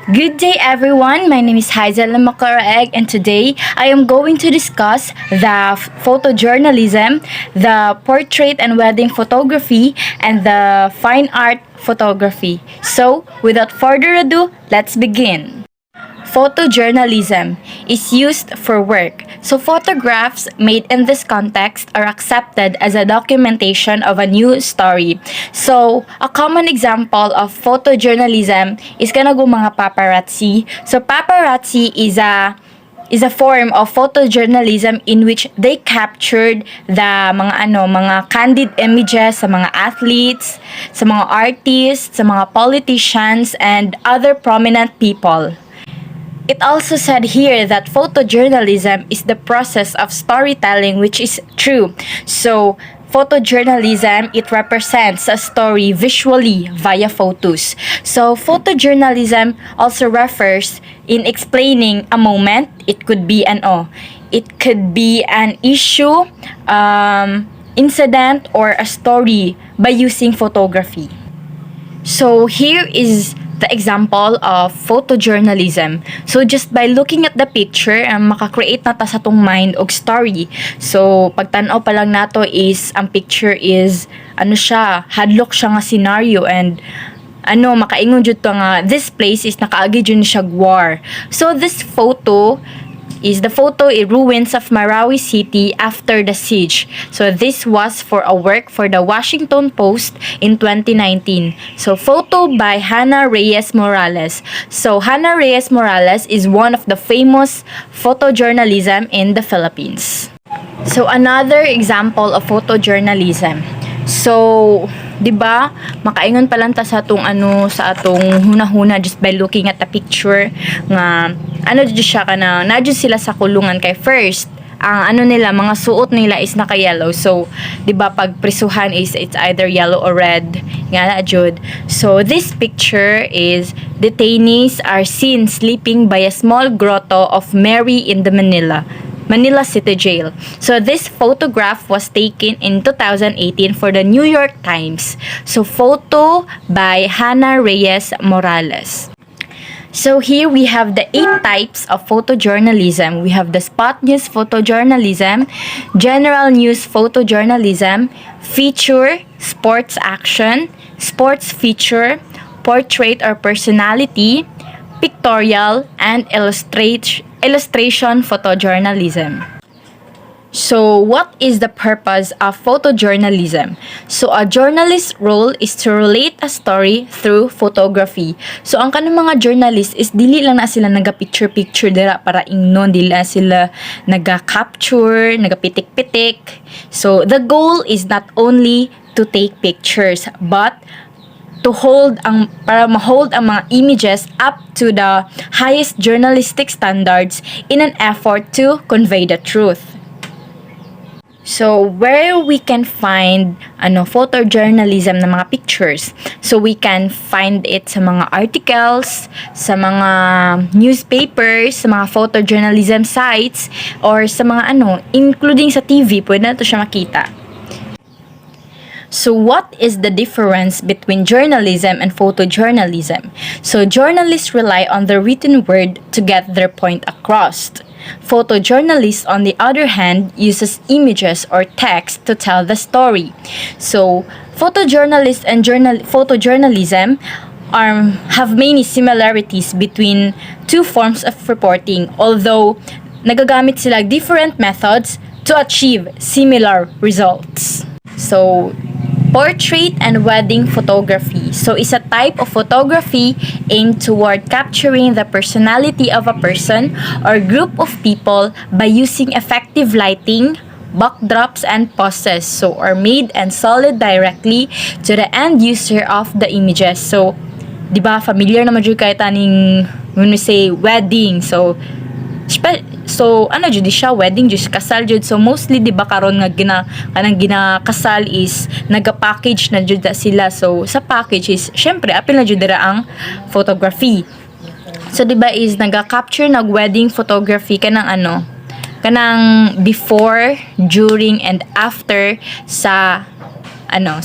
Good day everyone, my name is Hazel Makaraeg and today I am going to discuss the photojournalism, the portrait and wedding photography, and the fine art photography. So, without further ado, let's begin. Photojournalism is used for work. So photographs made in this context are accepted as a documentation of a new story. So, a common example of photojournalism is kanang mga paparazzi. So paparazzi is a form of photojournalism in which they captured the mga candid images sa mga athletes, sa mga artists, sa mga politicians and other prominent people. It also said here that photojournalism is the process of storytelling, which is true. So, photojournalism, it represents a story visually via photos. So, photojournalism also refers in explaining a moment. It could be it could be an issue, incident, or a story by using photography. So here is the example of photojournalism. So just by looking at the picture, maka-create na ta sa tong mind og story. So pagtan-aw pa lang nato is ang picture is hadlok siya nga scenario and makaingon jud to nga this place is nakaagi jud siya war. So this photo is the ruins of Marawi City after the siege. So this was for a work for the Washington Post in 2019. So photo by Hannah Reyes Morales. So Hannah Reyes Morales is one of the famous photojournalism in the Philippines. So another example of photojournalism. So, 'di ba? Makaingon pa lang ta sa atong hunahuna just by looking at the picture nga jud siya kana na sila sa kulungan kay first ang nila mga suot nila is naka-yellow. So, 'di ba pag prisuhan is it's either yellow or red nga na jud. So, this picture is detainees are seen sleeping by a small grotto of Mary in the Manila City Jail. So this photograph was taken in 2018 for the New York Times. So photo by Hannah Reyes Morales. So here we have the 8 types of photojournalism. We have the spot news photojournalism, general news photojournalism, feature, sports action, sports feature, portrait or personality, pictorial, and illustration photojournalism. So, what is the purpose of photojournalism? So, a journalist's role is to relate a story through photography. So, ang kanang mga journalist is dili lang na sila naga-picture-picture dira para ingnon, dili na sila naga-capture, naga-pitik-pitik. So, the goal is not only to take pictures, but to ma-hold ang mga images up to the highest journalistic standards in an effort to convey the truth. So, where we can find photojournalism na mga pictures? So, we can find it sa mga articles, sa mga newspapers, sa mga photojournalism sites, or sa mga including sa TV, pwede na ito siya makita. So what is the difference between journalism and photojournalism? So journalists rely on the written word to get their point across. Photojournalists, on the other hand, uses images or text to tell the story. So photojournalists and photojournalism have many similarities between two forms of reporting, although nagagamit sila different methods to achieve similar results. So, portrait and wedding photography. So, is a type of photography aimed toward capturing the personality of a person or group of people by using effective lighting, backdrops, and poses. So, are made and sold directly to the end user of the images. So, di ba, familiar naman dyan kayo taning when we say wedding. So jud siya wedding jud kasal jud. So mostly di ba karon nga ginakasal is naga-package na jud sila. So sa package is syempre apil na jud dira ang photography. So di ba is naga-capture wedding photography kanang before, during, and after sa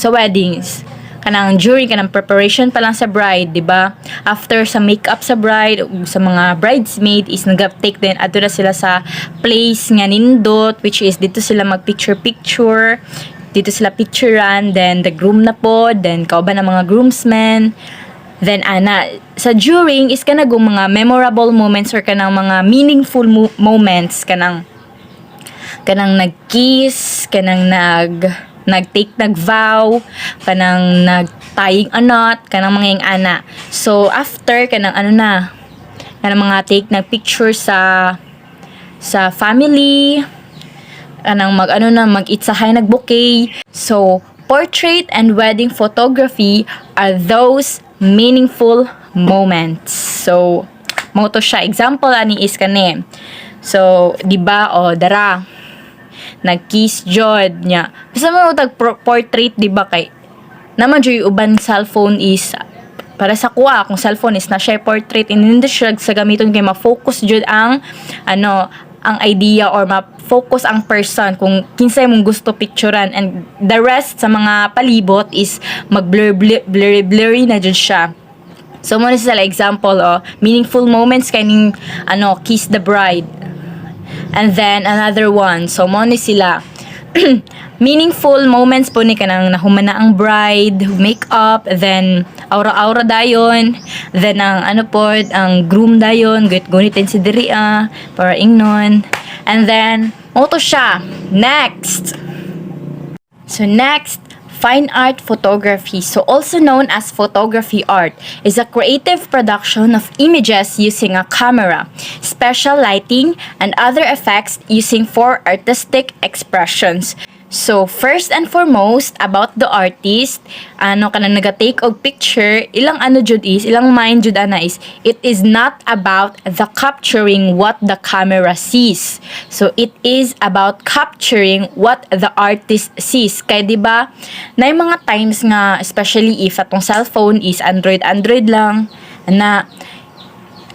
weddings. kanang during kanang preparation pa lang sa bride, di ba? After sa makeup sa bride, sa mga bridesmaid is nag-take din adto na sila sa place nga nindot, which is dito sila mag picture, dito sila picturean, then the groom na po, then kauban ng mga groomsmen. Then ana sa during is kanang mga memorable moments or kanang mga meaningful moments, kanang nag-kiss, kanang nag-take nag-vow, kanang nag-tying a knot, kanang mga yung ana. So after kanang kanang mga take nag-picture sa family, kanang mag-itsahay nag-bouquet. So portrait and wedding photography are those meaningful moments. So mo to siya example ani is kani. So di ba dara nag-kiss jud nya. Basta mo tag portrait di ba kay naman jud uban cellphone is para sa kuha kung cellphone is na share portrait hindi siya sa gamiton kay ma-focus jud ang ang idea or ma-focus ang person kung kinsay mong gusto picturean, and the rest sa mga palibot is mag-blurry na jud siya. So mo sa example meaningful moments kaning kiss the bride. And then another one, so mo ni sila meaningful moments po ni kanang nahumana ang bride, makeup, then aura-aura dayon, then ang ang groom dayon, gunitin si diri para ingnon. And then mo to siya next. So next, fine art photography, so also known as photography art, is a creative production of images using a camera, special lighting, and other effects using for artistic expressions. So first and foremost about the artist, kanang naga-take og picture, ilang ilang mind jud is it is not about the capturing what the camera sees. So it is about capturing what the artist sees. Kay di ba na mga times nga especially if atong cellphone is Android lang na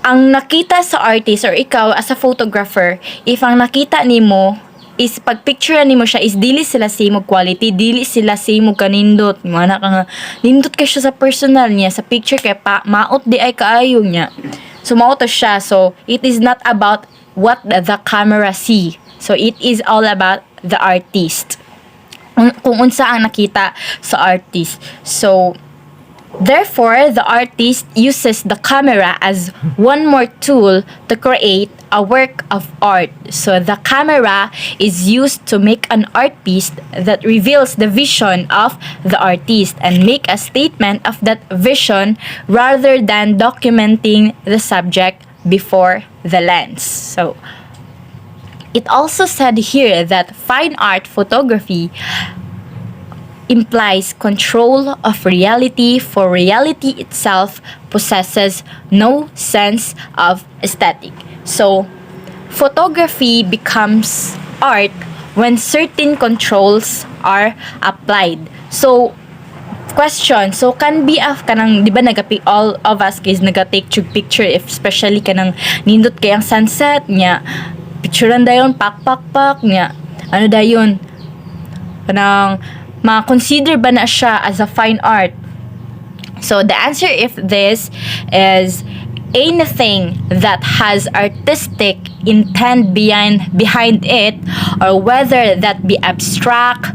ang nakita sa artist or ikaw as a photographer, if ang nakita nimo is pag-picture nimo siya is dili sila same quality, dili sila same kanindot, mana ka nga nindot ka siya sa personal niya, sa picture kay maot di ay kaayo niya. So maot siya. So it is not about what the camera see. So it is all about the artist. Kung unsa ang nakita sa artist. So therefore, the artist uses the camera as one more tool to create a work of art. So the camera is used to make an art piece that reveals the vision of the artist and make a statement of that vision rather than documenting the subject before the lens. So it also said here that fine art photography implies control of reality, for reality itself possesses no sense of aesthetic. So, photography becomes art when certain controls are applied. So, question, so can be kanang di ba all of us guys naga-take picture, if especially kanang nindot kay ang sunset nya, picturean dayon pak nya, dayon kanang ma-consider ba na siya as a fine art? So the answer if this is anything that has artistic intent behind it, or whether that be abstract,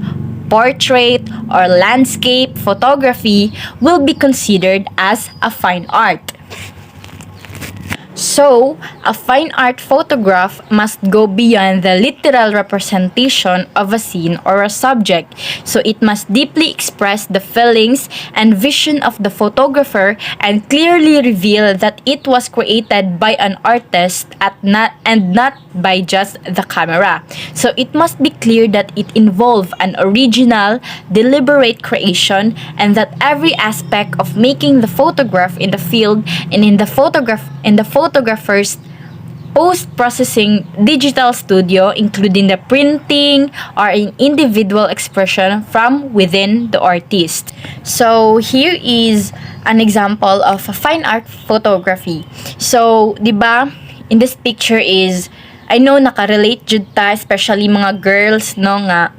portrait, or landscape photography, will be considered as a fine art. So, a fine art photograph must go beyond the literal representation of a scene or a subject. So, it must deeply express the feelings and vision of the photographer and clearly reveal that it was created by an artist and not by just the camera. So, it must be clear that it involved an original, deliberate creation, and that every aspect of making the photograph in the field and in the photographer's post-processing digital studio, including the printing or an individual expression from within the artist. So here is an example of a fine art photography. So, di ba, in this picture is, I know nakarelate jud ta, especially mga girls, no, nga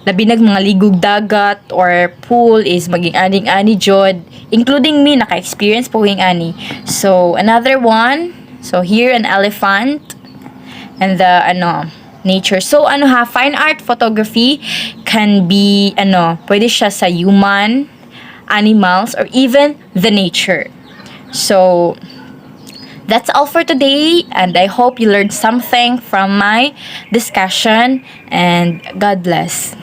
labi nag mga ligog dagat or pool is maging aning-ani jod, including me naka-experience po yung ani. So another one, so here an elephant and the nature. So fine art photography can be pwede siya sa human, animals, or even the nature. So that's all for today, and I hope you learned something from my discussion, and God bless.